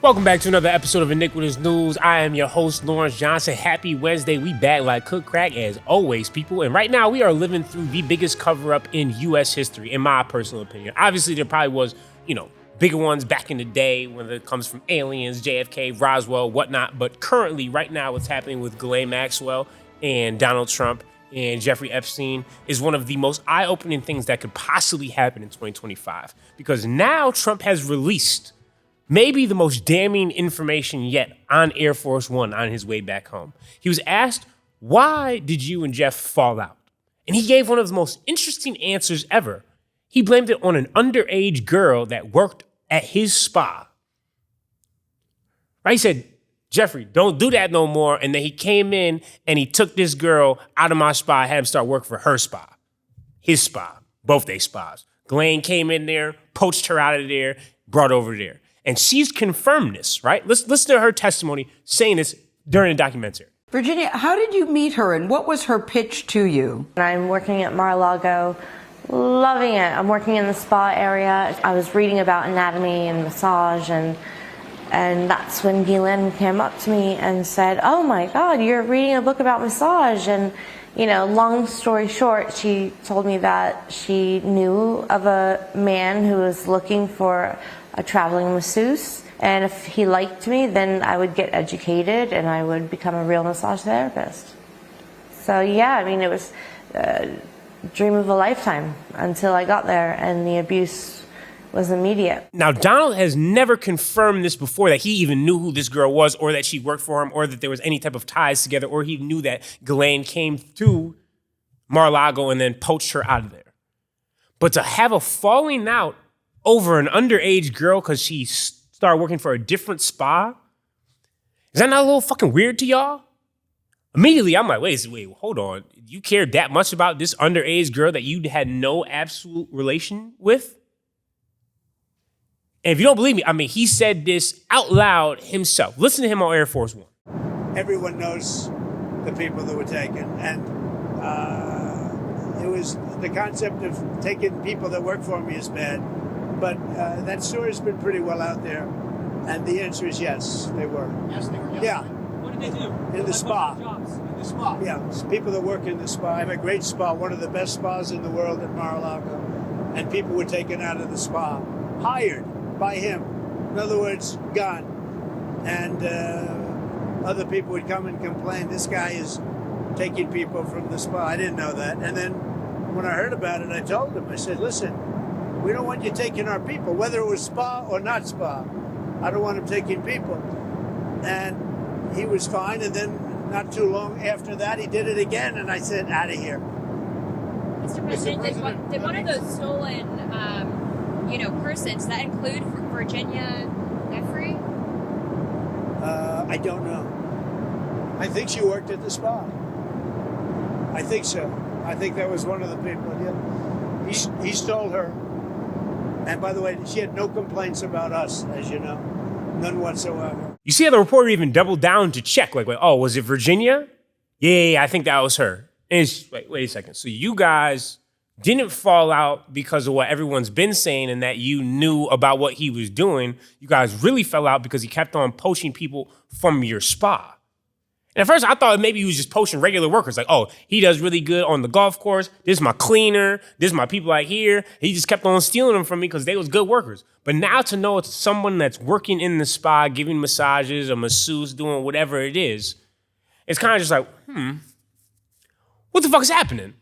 Welcome back to another episode of Iniquitous News. I am your host, Lawrence Johnson. Happy Wednesday. We back like cook crack as always, people. And right now we are living through the biggest cover-up in U.S. history, in my personal opinion. Obviously, there probably was, bigger ones back in the day when it comes from aliens, JFK, Roswell, whatnot. But currently, right now, what's happening with Ghislaine Maxwell and Donald Trump and Jeffrey Epstein is one of the most eye-opening things that could possibly happen in 2025. Because now Trump has released maybe the most damning information yet on Air Force One on his way back home. He was asked, why did you and Jeff fall out? And he gave one of the most interesting answers ever. He blamed it on an underage girl that worked at his spa. Right? He said, Jeffrey, don't do that no more. And then he came in and he took this girl out of my spa, had him start working for her spa. His spa, both their spas. Ghislaine came in there, poached her out of there, brought over there. And she's confirmed this, right? Let's listen to her testimony saying this during the documentary. Virginia, how did you meet her and what was her pitch to you? I'm working at Mar-a-Lago, loving it. I'm working in the spa area. I was reading about anatomy and massage, and that's when Ghislaine came up to me and said, oh my God, you're reading a book about massage. And, long story short, she told me that she knew of a man who was looking for a traveling masseuse, and if he liked me, then I would get educated and I would become a real massage therapist. So yeah, it was a dream of a lifetime until I got there, and the abuse was immediate. Now, Donald has never confirmed this before, that he even knew who this girl was, or that she worked for him, or that there was any type of ties together, or he knew that Ghislaine came to Mar-a-Lago and then poached her out of there. But to have a falling out over an underage girl because she started working for a different spa, is that not a little fucking weird to y'all? Immediately, I'm like, wait, hold on. You cared that much about this underage girl that you had no absolute relation with? And if you don't believe me, he said this out loud himself. Listen to him on Air Force One. Everyone knows the people that were taken, and it was the concept of taking people that work for me is bad. But that story's been pretty well out there, and the answer is yes, they were. Yes, they were. Yes. Yeah. What did they do? In the spa. Jobs in the spa. Yeah, it's people that work in the spa. I have a great spa, one of the best spas in the world at Mar-a-Lago, and people were taken out of the spa, hired by him. In other words, gone. And other people would come and complain, this guy is taking people from the spa. I didn't know that. And then when I heard about it, I told him, I said, listen, we don't want you taking our people, whether it was spa or not spa. I don't want him taking people. And he was fine, and then not too long after that, he did it again, and I said, out of here. Mr. President, did one of those stolen, persons, that include Virginia Giuffre? I don't know. I think she worked at the spa. I think so. I think that was one of the people, yeah. He stole her. And by the way, she had no complaints about us, as you know. None whatsoever. You see how the reporter even doubled down to check, oh, was it Virginia? Yeah, I think that was her. And it's, wait a second. So you guys didn't fall out because of what everyone's been saying and that you knew about what he was doing. You guys really fell out because he kept on poaching people from your spa. And at first, I thought maybe he was just poaching regular workers. He does really good on the golf course. This is my cleaner. This is my people out here. He just kept on stealing them from me because they was good workers. But now to know it's someone that's working in the spa, giving massages, a masseuse, doing whatever it is, it's kind of just what the fuck is happening?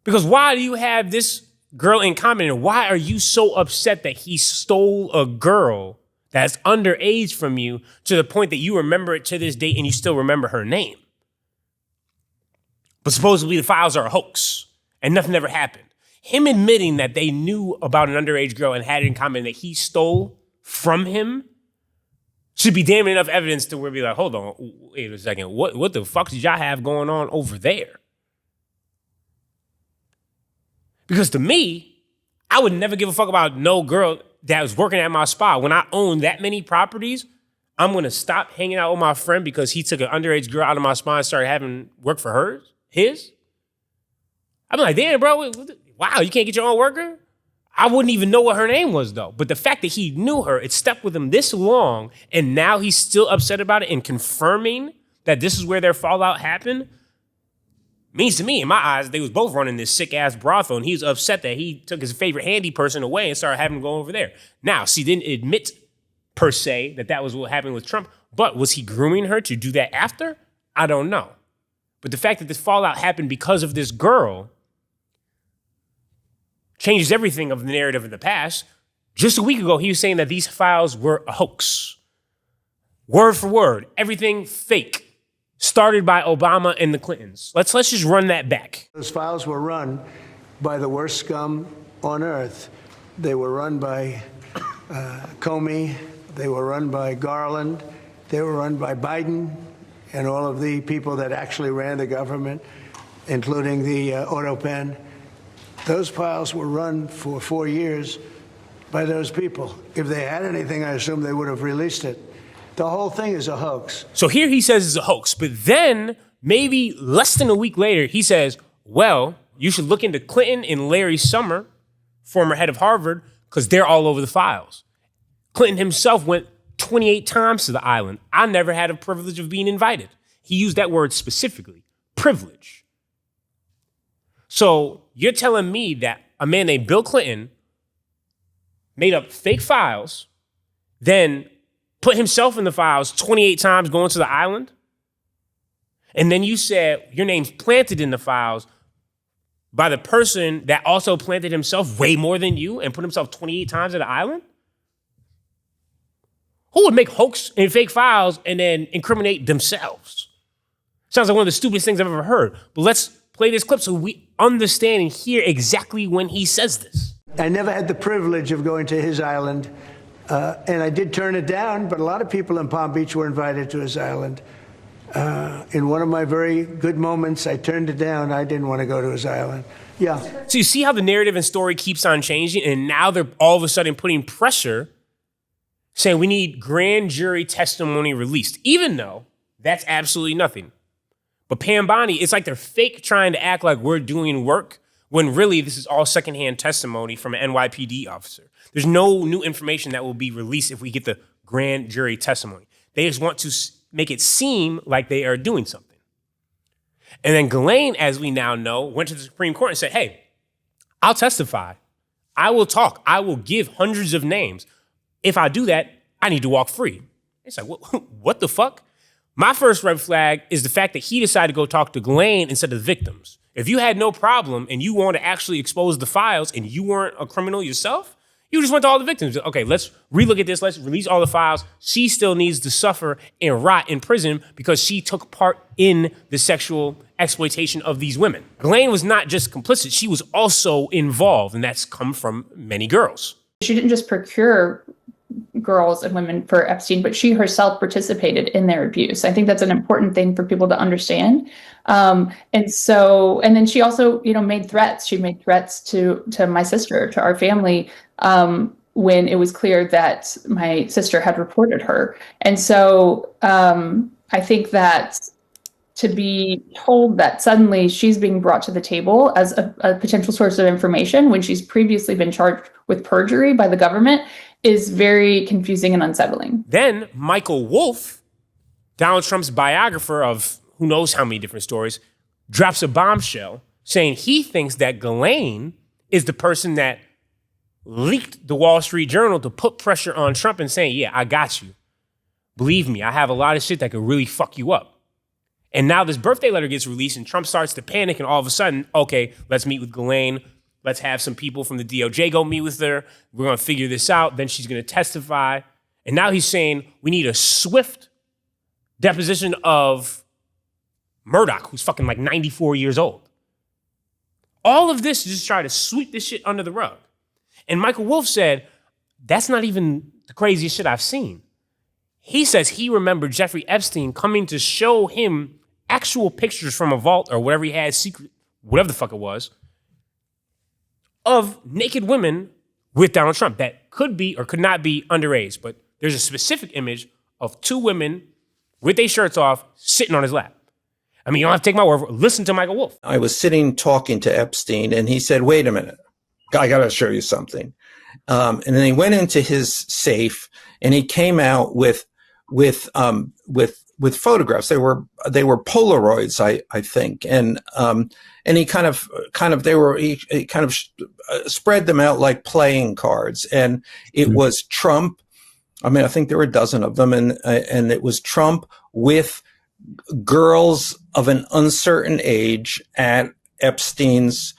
Because why do you have this girl in common? And why are you so upset that he stole a girl that's underage from you to the point that you remember it to this day and you still remember her name? But supposedly the files are a hoax and nothing ever happened. Him admitting that they knew about an underage girl and had it in common that he stole from him should be damn enough evidence to where be like, hold on, wait a second, what the fuck did y'all have going on over there? Because to me, I would never give a fuck about no girl that was working at my spa. When I own that many properties, I'm going to stop hanging out with my friend because he took an underage girl out of my spa and started having work for his. I'm like, damn, bro, wow, you can't get your own worker? I wouldn't even know what her name was, though. But the fact that he knew her, it stuck with him this long, and now he's still upset about it and confirming that this is where their fallout happened, means to me, in my eyes, they was both running this sick-ass brothel, and he was upset that he took his favorite handy person away and started having him go over there. Now, she didn't admit, per se, that that was what happened with Trump, but was he grooming her to do that after? I don't know. But the fact that this fallout happened because of this girl changes everything of the narrative of the past. Just a week ago, he was saying that these files were a hoax. Word for word, everything fake. Started by Obama and the Clintons. Let's just run that back. Those files were run by the worst scum on earth. They were run by Comey. They were run by Garland. They were run by Biden and all of the people that actually ran the government, including the auto pen. Those files were run for 4 years by those people. If they had anything, I assume they would have released it. The whole thing is a hoax. So here he says it's a hoax, but then maybe less than a week later, he says, well, you should look into Clinton and Larry Summer, former head of Harvard, because they're all over the files. Clinton himself went 28 times to the island. I never had a privilege of being invited. He used that word specifically, privilege. So you're telling me that a man named Bill Clinton made up fake files, then put himself in the files 28 times going to the island? And then you said your name's planted in the files by the person that also planted himself way more than you and put himself 28 times at the island? Who would make hoax and fake files and then incriminate themselves? Sounds like one of the stupidest things I've ever heard. But let's play this clip so we understand and hear exactly when he says this. I never had the privilege of going to his island. And I did turn it down, but a lot of people in Palm Beach were invited to his island. In one of my very good moments, I turned it down. I didn't want to go to his island. Yeah. So you see how the narrative and story keeps on changing, and now they're all of a sudden putting pressure, saying we need grand jury testimony released, even though that's absolutely nothing. But Pam Bondi, it's like they're fake trying to act like we're doing work when really this is all secondhand testimony from an NYPD officer. There's no new information that will be released if we get the grand jury testimony. They just want to make it seem like they are doing something. And then Ghislaine, as we now know, went to the Supreme Court and said, hey, I'll testify. I will talk. I will give hundreds of names. If I do that, I need to walk free. It's like, what the fuck? My first red flag is the fact that he decided to go talk to Ghislaine instead of the victims. If you had no problem and you want to actually expose the files and you weren't a criminal yourself, you just went to all the victims. Okay, let's relook at this. Let's release all the files. She still needs to suffer and rot in prison because she took part in the sexual exploitation of these women. Ghislaine was not just complicit. She was also involved, and that's come from many girls. She didn't just procure girls and women for Epstein, but she herself participated in their abuse. I think that's an important thing for people to understand. And then she also, made threats. She made threats to my sister, to our family, when it was clear that my sister had reported her. And so I think that to be told that suddenly she's being brought to the table as a potential source of information when she's previously been charged with perjury by the government is very confusing and unsettling. Then Michael Wolff, Donald Trump's biographer of who knows how many different stories, drops a bombshell saying he thinks that Ghislaine is the person that leaked the Wall Street Journal to put pressure on Trump and saying, yeah, I got you. Believe me, I have a lot of shit that could really fuck you up. And now this birthday letter gets released and Trump starts to panic and all of a sudden, okay, let's meet with Ghislaine. Let's have some people from the DOJ go meet with her. We're going to figure this out. Then she's going to testify. And now he's saying we need a swift deposition of Murdoch, who's fucking like 94 years old. All of this is just try to sweep this shit under the rug. And Michael Wolff said, that's not even the craziest shit I've seen. He says he remembered Jeffrey Epstein coming to show him actual pictures from a vault or whatever he had secret, whatever the fuck it was, of naked women with Donald Trump that could be or could not be underage. But there's a specific image of two women with their shirts off sitting on his lap. I mean, you don't have to take my word for it. Listen to Michael Wolff. I was sitting talking to Epstein and he said, wait a minute. I got to show you something. And then he went into his safe and he came out with photographs. They were Polaroids, I think. And he kind of spread them out like playing cards. And it was Trump. I mean, I think there were a dozen of them. And it was Trump with girls of an uncertain age at Epstein's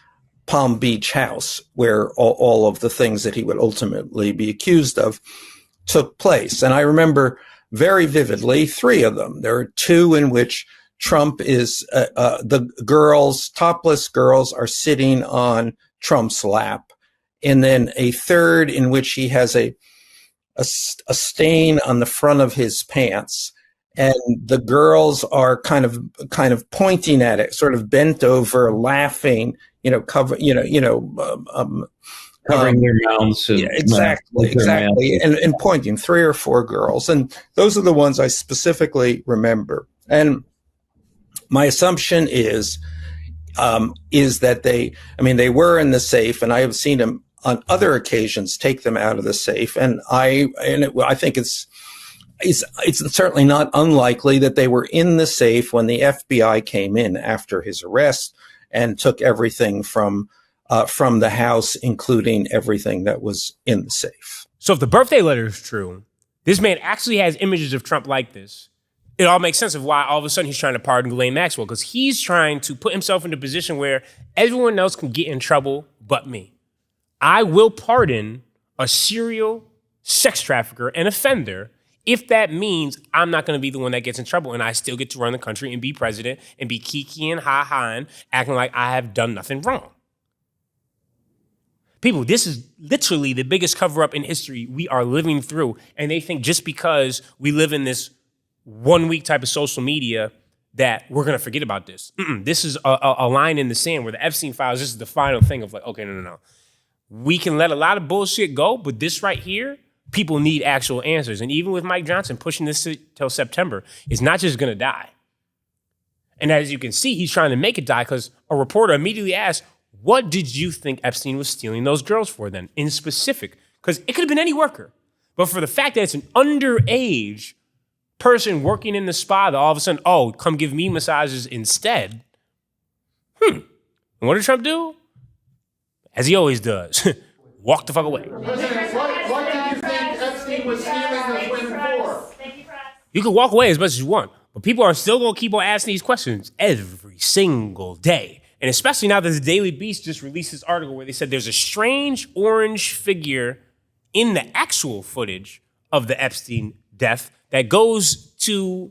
Palm Beach house, where all of the things that he would ultimately be accused of took place. And I remember very vividly 3 of them. There are 2 in which Trump is, the girls, topless girls, are sitting on Trump's lap. And then a 3rd in which he has a stain on the front of his pants. And the girls are kind of pointing at it, sort of bent over, laughing, covering their mouths. Yeah, exactly. And pointing, 3 or 4 girls. And those are the ones I specifically remember. And my assumption is that they were in the safe, and I have seen him on other occasions take them out of the safe. And I think it's certainly not unlikely that they were in the safe when the FBI came in after his arrest and took everything from the house, including everything that was in the safe. So if the birthday letter is true, this man actually has images of Trump like this. It all makes sense of why all of a sudden he's trying to pardon Ghislaine Maxwell, because he's trying to put himself in a position where everyone else can get in trouble but me. I will pardon a serial sex trafficker and offender if that means I'm not going to be the one that gets in trouble and I still get to run the country and be president and be kikiing, ha-haing, acting like I have done nothing wrong. People, this is literally the biggest cover-up in history we are living through. And they think just because we live in this 1 week type of social media that we're going to forget about this. This is a line in the sand where the Epstein files, this is the final thing of like, okay, no. We can let a lot of bullshit go, but this right here, people need actual answers. And even with Mike Johnson pushing this till September, it's not just going to die. And as you can see, he's trying to make it die because a reporter immediately asked, what did you think Epstein was stealing those girls for then, in specific? Because it could have been any worker. But for the fact that it's an underage person working in the spa that all of a sudden, oh, come give me massages instead. And what did Trump do? As he always does, walk the fuck away. President, what did you think Epstein was stealing those women for? You can walk away as much as you want, but people are still going to keep on asking these questions every single day. And especially now that the Daily Beast just released this article where they said there's a strange orange figure in the actual footage of the Epstein death that goes to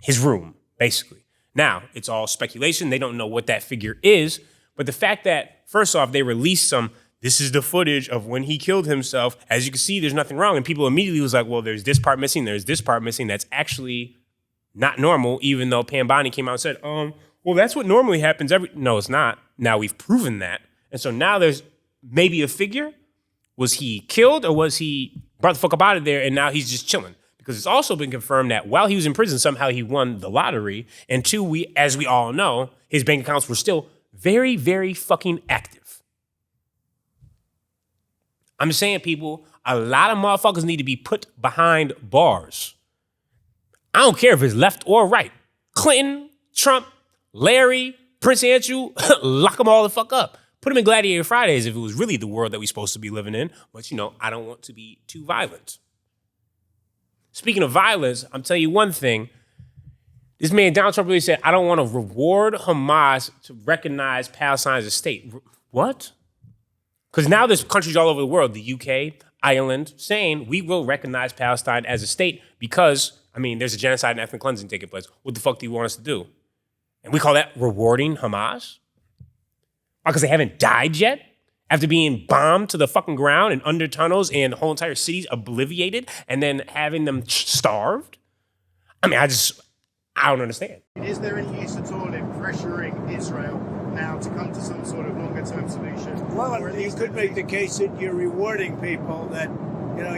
his room, basically. Now, it's all speculation. They don't know what that figure is. But the fact that, first off, they released this is the footage of when he killed himself. As you can see, there's nothing wrong. And people immediately was like, well, there's this part missing. There's this part missing. That's actually not normal, even though Pam Bondi came out and said, well, that's what normally happens. No, it's not. Now we've proven that. And so now there's maybe a figure. Was he killed or was he brought the fuck up out of there and now he's just chilling? Because it's also been confirmed that while he was in prison, somehow he won the lottery. And 2, as we all know, his bank accounts were still very, very fucking active. I'm saying, people, a lot of motherfuckers need to be put behind bars. I don't care if it's left or right. Clinton, Trump, Larry, Prince Andrew, lock them all the fuck up. Put them in Gladiator Fridays if it was really the world that we're supposed to be living in. But, I don't want to be too violent. Speaking of violence, I'm telling you one thing. This man, Donald Trump, really said, I don't want to reward Hamas to recognize Palestine as a state. What? Because now there's countries all over the world, the UK, Ireland, saying we will recognize Palestine as a state because, there's a genocide and ethnic cleansing taking place. What the fuck do you want us to do? And we call that rewarding Hamas? Because they haven't died yet? After being bombed to the fucking ground and under tunnels and whole entire cities obliviated and then having them starved? I don't understand. Is there any use at all in pressuring Israel now to come to some sort of longer-term solution? Well, you could make the case that you're rewarding people, that,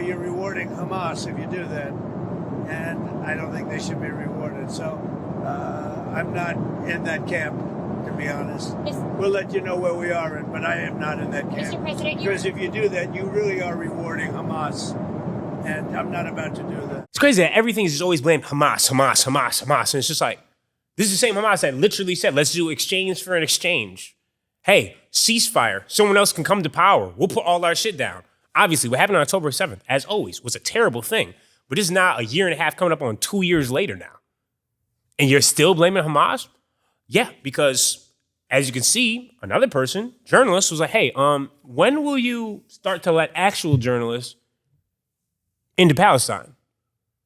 you're rewarding Hamas if you do that. And I don't think they should be rewarded. So I'm not in that camp. to be honest. We'll let you know where we are, but I am not in that camp. Mr. President, because if you do that, you really are rewarding Hamas, and I'm not about to do that. It's crazy that everything is just always blamed Hamas, Hamas, Hamas, Hamas. And it's just like, this is the same Hamas that literally said, let's do exchange for an exchange. Hey, ceasefire. Someone else can come to power. We'll put all our shit down. Obviously, what happened on October 7th, as always, was a terrible thing. But this is now a year and a half coming up on 2 years later now. And you're still blaming Hamas? Yeah, because as you can see, another person, journalist, was like, hey, when will you start to let actual journalists into Palestine?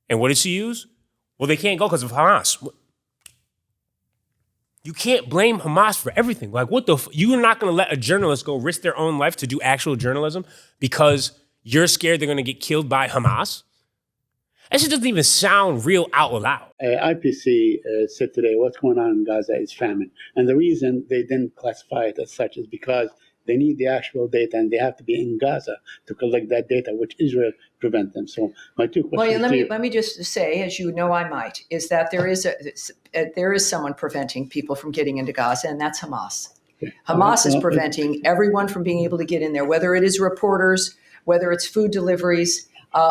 And what did she use? Well, they can't go because of Hamas. You can't blame Hamas for everything. Like, what the you're not going to let a journalist go risk their own life to do actual journalism because you're scared they're going to get killed by Hamas? That shit doesn't even sound real out loud. IPC said today what's going on in Gaza is famine. And the reason they didn't classify it as such is because they need the actual data and they have to be in Gaza to collect that data, which Israel prevent them. So my two questions. Well, let me just say, as you know, I might, is that there is someone preventing people from getting into Gaza, and that's Hamas. Okay. Hamas is preventing everyone from being able to get in there, whether it is reporters, whether it's food deliveries,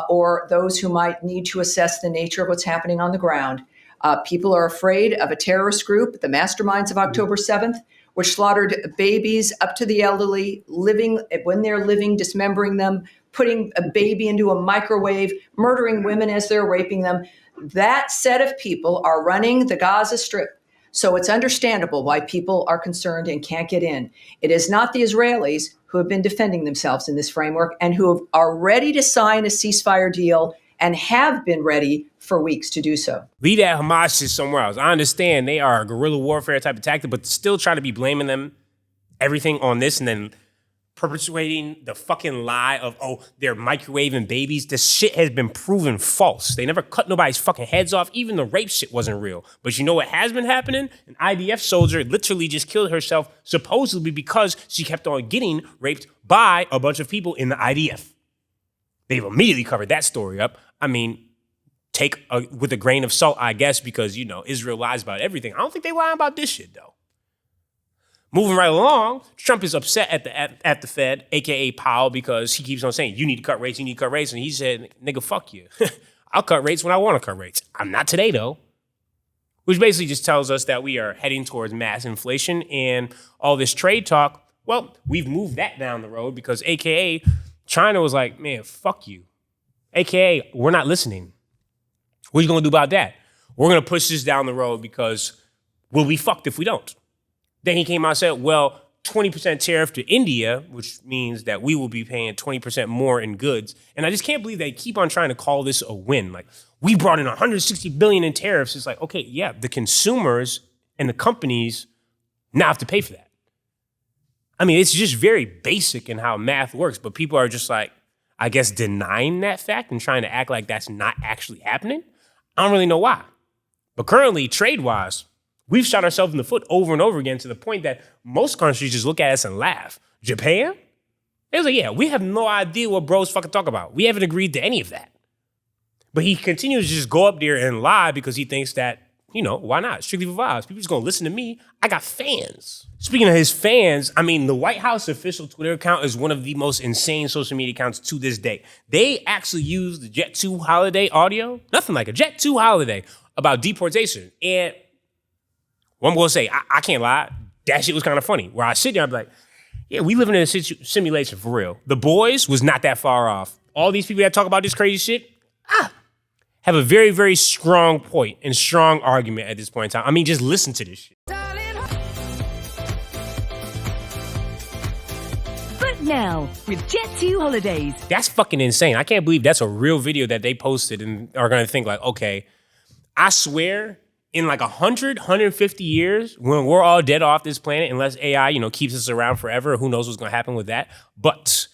or those who might need to assess the nature of what's happening on the ground. People are afraid of a terrorist group, the masterminds of October 7th, which slaughtered babies up to the elderly, when they're living, dismembering them, putting a baby into a microwave, murdering women as they're raping them. That set of people are running the Gaza Strip. So it's understandable why people are concerned and can't get in. It is not the Israelis who have been defending themselves in this framework and who are ready to sign a ceasefire deal and have been ready for weeks to do so. Leave that Hamas shit somewhere else. I understand they are a guerrilla warfare type of tactic, but still try to be blaming them, everything on this, and then perpetuating the fucking lie of, oh, they're microwaving babies. This shit has been proven false. They never cut nobody's fucking heads off. Even the rape shit wasn't real. But you know what has been happening? An IDF soldier literally just killed herself, supposedly because she kept on getting raped by a bunch of people in the IDF. They've immediately covered that story up. I mean, with a grain of salt, I guess, because, you know, Israel lies about everything. I don't think they lie about this shit, though. Moving right along, Trump is upset at the Fed, a.k.a. Powell, because he keeps on saying, you need to cut rates, you need to cut rates. And he said, nigga, fuck you. I'll cut rates when I want to cut rates. I'm not today, though. Which basically just tells us that we are heading towards mass inflation and all this trade talk. Well, we've moved that down the road because a.k.a. China was like, man, fuck you. A.k.a. we're not listening. What are you going to do about that? We're going to push this down the road because we'll be fucked if we don't. Then he came out and said, well, 20% tariff to India, which means that we will be paying 20% more in goods. And I just can't believe they keep on trying to call this a win. Like, we brought in $160 billion in tariffs. It's like, okay, yeah, the consumers and the companies now have to pay for that. I mean, it's just very basic in how math works, but people are just like, I guess, denying that fact and trying to act like that's not actually happening. I don't really know why. But currently, trade-wise, we've shot ourselves in the foot over and over again to the point that most countries just look at us and laugh. Japan? They was like, yeah, we have no idea what bros fucking talk about. We haven't agreed to any of that. But he continues to just go up there and lie because he thinks that, you know, why not? Strictly for vibes. People just gonna listen to me. I got fans. Speaking of his fans, I mean, the White House official Twitter account is one of the most insane social media accounts to this day. They actually use the Jet 2 holiday audio, nothing like a Jet 2 holiday, about deportation. And what I'm gonna say, I can't lie, that shit was kind of funny. Where I sit there, I'm like, yeah, we live in a simulation for real. The boys was not that far off. All these people that talk about this crazy shit, have a very, very strong point and strong argument at this point in time. I mean, just listen to this shit. But now, with Jet 2 Holidays. That's fucking insane. I can't believe that's a real video that they posted and are gonna think like, okay, I swear, in like 100, 150 years, when we're all dead off this planet, unless AI, you know, keeps us around forever, who knows what's gonna happen with that. But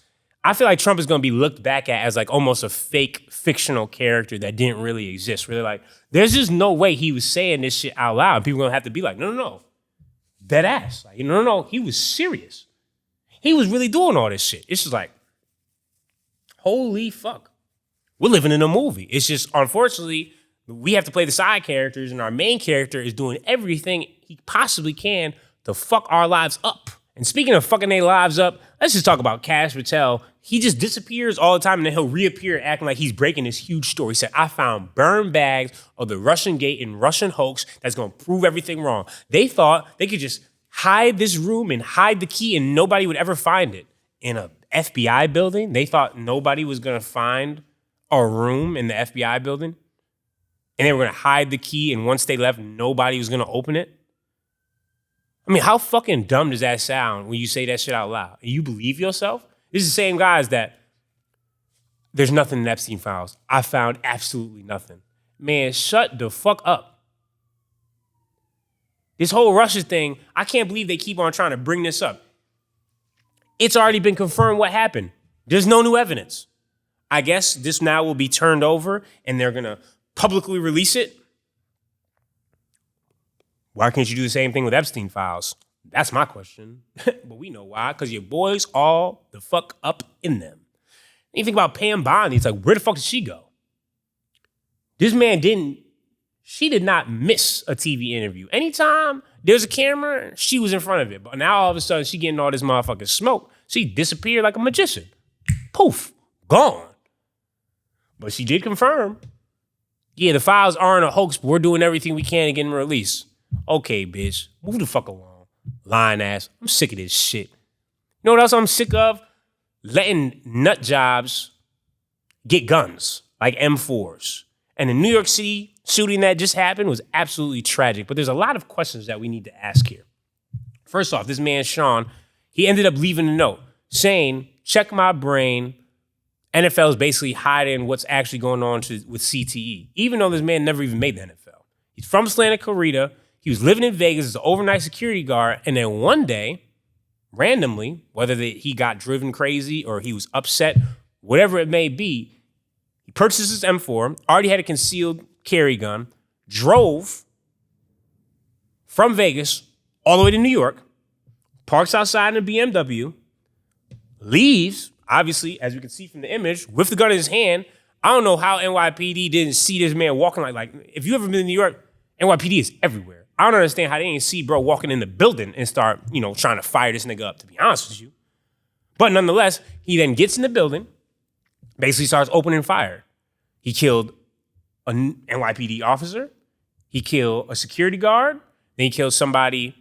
I feel like Trump is gonna be looked back at as like almost a fake fictional character that didn't really exist. Where they're like, there's just no way he was saying this shit out loud. People are gonna have to be like, no. Dead ass. Like, no, he was serious. He was really doing all this shit. It's just like, holy fuck. We're living in a movie. It's just, unfortunately, we have to play the side characters, and our main character is doing everything he possibly can to fuck our lives up. And speaking of fucking their lives up, let's just talk about Kash Patel. He just disappears all the time and then he'll reappear acting like he's breaking this huge story. He said, I found burn bags of the Russian gate and Russian hoax that's going to prove everything wrong. They thought they could just hide this room and hide the key and nobody would ever find it. In a FBI building, they thought nobody was going to find a room in the FBI building. And they were going to hide the key and once they left, nobody was going to open it. I mean, how fucking dumb does that sound when you say that shit out loud? And you believe yourself? This is the same guys that there's nothing in Epstein files. I found absolutely nothing. Man, shut the fuck up. This whole Russia thing, I can't believe they keep on trying to bring this up. It's already been confirmed what happened. There's no new evidence. I guess this now will be turned over and they're going to publicly release it. Why can't you do the same thing with Epstein files? That's my question. But we know why, because your boys all the fuck up in them. And you think about Pam Bondi, it's like, where the fuck did she go? This man she did not miss a TV interview. Anytime there's a camera, she was in front of it. But now all of a sudden, she getting all this motherfucking smoke. She disappeared like a magician. Poof, gone. But she did confirm, yeah, the files aren't a hoax, but we're doing everything we can to get them released. Okay, bitch, move the fuck along. Lying ass. I'm sick of this shit. You know what else I'm sick of? Letting nut jobs get guns, like M4s. And the New York City shooting that just happened was absolutely tragic. But there's a lot of questions that we need to ask here. First off, this man, Sean, he ended up leaving a note saying, check my brain. NFL is basically hiding what's actually going on with CTE, even though this man never even made the NFL. He's from Santa Clarita. He was living in Vegas as an overnight security guard. And then one day, randomly, whether he got driven crazy or he was upset, whatever it may be, he purchased his M4, already had a concealed carry gun, drove from Vegas all the way to New York, parks outside in a BMW, leaves, obviously, as we can see from the image, with the gun in his hand. I don't know how NYPD didn't see this man walking like if you ever been in New York, NYPD is everywhere. I don't understand how they didn't see bro walking in the building and start, trying to fire this nigga up, to be honest with you. But nonetheless, he then gets in the building, basically starts opening fire. He killed an NYPD officer. He killed a security guard. Then he killed somebody,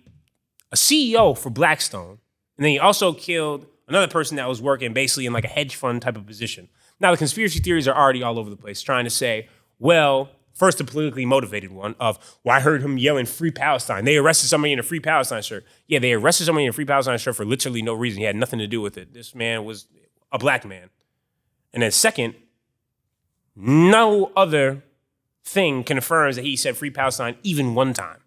a CEO for Blackstone. And then he also killed another person that was working basically in like a hedge fund type of position. Now, the conspiracy theories are already all over the place, trying to say, well, first, the politically motivated one of, well, I heard him yelling Free Palestine. They arrested somebody in a Free Palestine shirt. Yeah, they arrested somebody in a Free Palestine shirt for literally no reason. He had nothing to do with it. This man was a black man. And then second, no other thing confirms that he said Free Palestine even one time.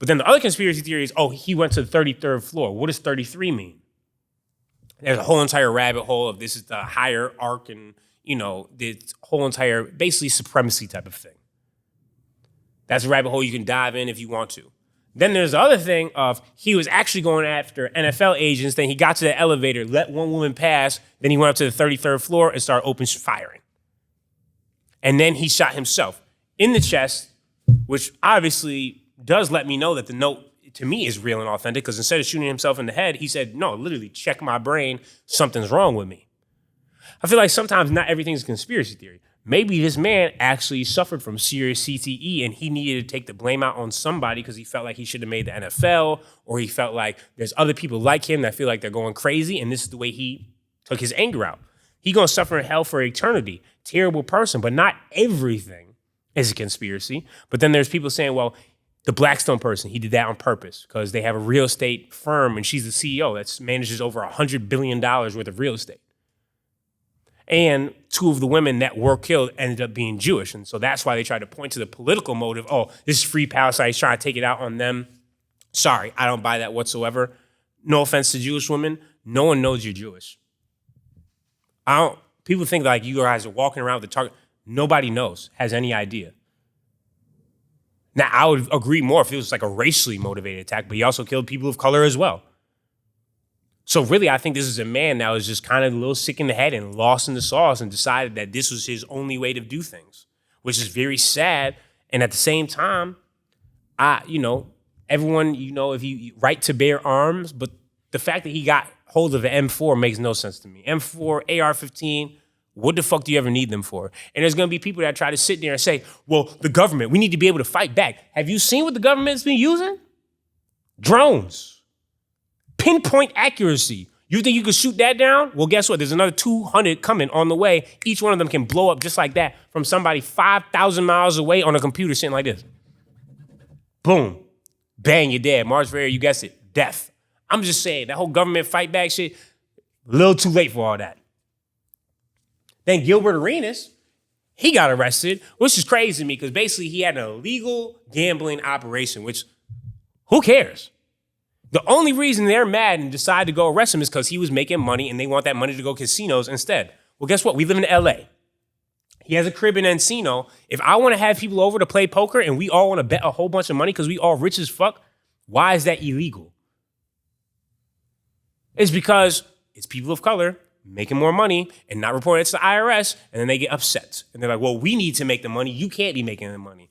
But then the other conspiracy theory is, oh, he went to the 33rd floor. What does 33 mean? There's a whole entire rabbit hole of this is the higher arc and, this whole entire basically supremacy type of thing. That's a rabbit hole you can dive in if you want to. Then there's the other thing of he was actually going after NFL agents. Then he got to the elevator, let one woman pass. Then he went up to the 33rd floor and started open firing. And then he shot himself in the chest, which obviously does let me know that the note to me is real and authentic, because instead of shooting himself in the head, he said, no, literally check my brain. Something's wrong with me. I feel like sometimes not everything's a conspiracy theory. Maybe this man actually suffered from serious CTE and he needed to take the blame out on somebody because he felt like he should have made the NFL, or he felt like there's other people like him that feel like they're going crazy and this is the way he took his anger out. He's going to suffer in hell for eternity. Terrible person, but not everything is a conspiracy. But then there's people saying, well, the Blackstone person, he did that on purpose because they have a real estate firm and she's the CEO that manages over $100 billion worth of real estate. And two of the women that were killed ended up being Jewish. And so that's why they tried to point to the political motive. Oh, this is Free Palestine. He's trying to take it out on them. Sorry, I don't buy that whatsoever. No offense to Jewish women. No one knows you're Jewish. People think like you guys are walking around with the target. Nobody knows, has any idea. Now, I would agree more if it was like a racially motivated attack, but he also killed people of color as well. So really, I think this is a man that was just kind of a little sick in the head and lost in the sauce and decided that this was his only way to do things, which is very sad. And at the same time, as everyone, if you right to bear arms, but the fact that he got hold of an M4 makes no sense to me. M4, AR-15, what the fuck do you ever need them for? And there's going to be people that try to sit there and say, well, the government, we need to be able to fight back. Have you seen what the government's been using? Drones. Pinpoint accuracy. You think you can shoot that down? Well, guess what? There's another 200 coming on the way. Each one of them can blow up just like that from somebody 5,000 miles away on a computer sitting like this. Boom. Bang, you're dead. Mars for air, you guessed it. Death. I'm just saying, that whole government fight back shit, a little too late for all that. Then Gilbert Arenas, he got arrested, which is crazy to me because basically he had an illegal gambling operation, which, who cares? The only reason they're mad and decide to go arrest him is because he was making money and they want that money to go casinos instead. Well, guess what? We live in LA. He has a crib in Encino. If I want to have people over to play poker and we all want to bet a whole bunch of money because we all rich as fuck, why is that illegal? It's because it's people of color making more money and not reporting it to the IRS, and then they get upset. And they're like, well, we need to make the money. You can't be making the money.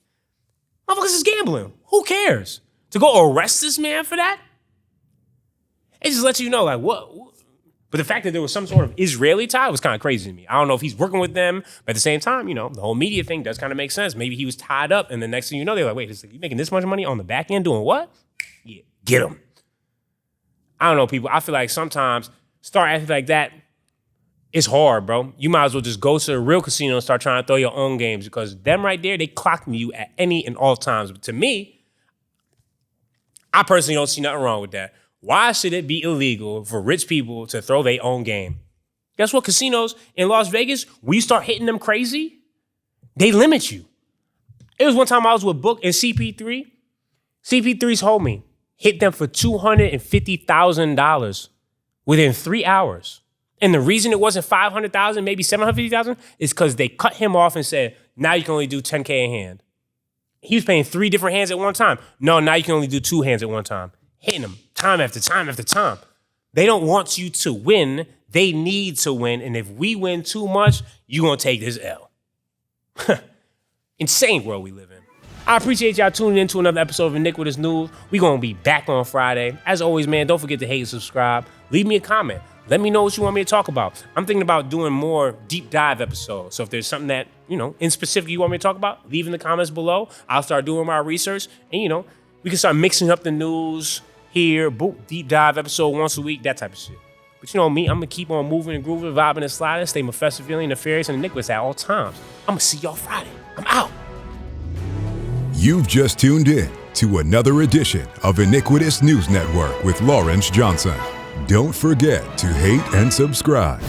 Motherfuckers is gambling. Who cares? To go arrest this man for that? It just lets you know, like, what? But the fact that there was some sort of Israeli tie was kind of crazy to me. I don't know if he's working with them, but at the same time, the whole media thing does kind of make sense. Maybe he was tied up, and the next thing you know, they're like, wait, you making this much money on the back end doing what? Yeah, get him. I don't know, people. I feel like sometimes start acting like that, it's hard, bro. You might as well just go to a real casino and start trying to throw your own games because them right there, they clocking you at any and all times. But to me, I personally don't see nothing wrong with that. Why should it be illegal for rich people to throw their own game? Guess what? Casinos in Las Vegas, when you start hitting them crazy, they limit you. It was one time I was with Book and CP3. CP3's homie hit them for $250,000 within 3 hours. And the reason it wasn't $500,000, maybe $750,000, is because they cut him off and said, now you can only do 10K a hand. He was paying 3 different hands at one time. No, now you can only do 2 hands at one time. Hitting them time after time after time. They don't want you to win. They need to win. And if we win too much, you're going to take this L. Insane world we live in. I appreciate y'all tuning in to another episode of Iniquitous News. We're going to be back on Friday. As always, man, don't forget to hate and subscribe. Leave me a comment. Let me know what you want me to talk about. I'm thinking about doing more deep dive episodes. So if there's something that, in specific you want me to talk about, leave in the comments below. I'll start doing my research. And, we can start mixing up the news here. Boom, deep dive episode once a week, that type of shit. But you know me, I'm going to keep on moving and grooving, vibing and sliding, stay Mephisto, feeling nefarious and iniquitous at all times. I'm going to see y'all Friday. I'm out. You've just tuned in to another edition of Iniquitous News Network with Lawrence Johnson. Don't forget to hate and subscribe.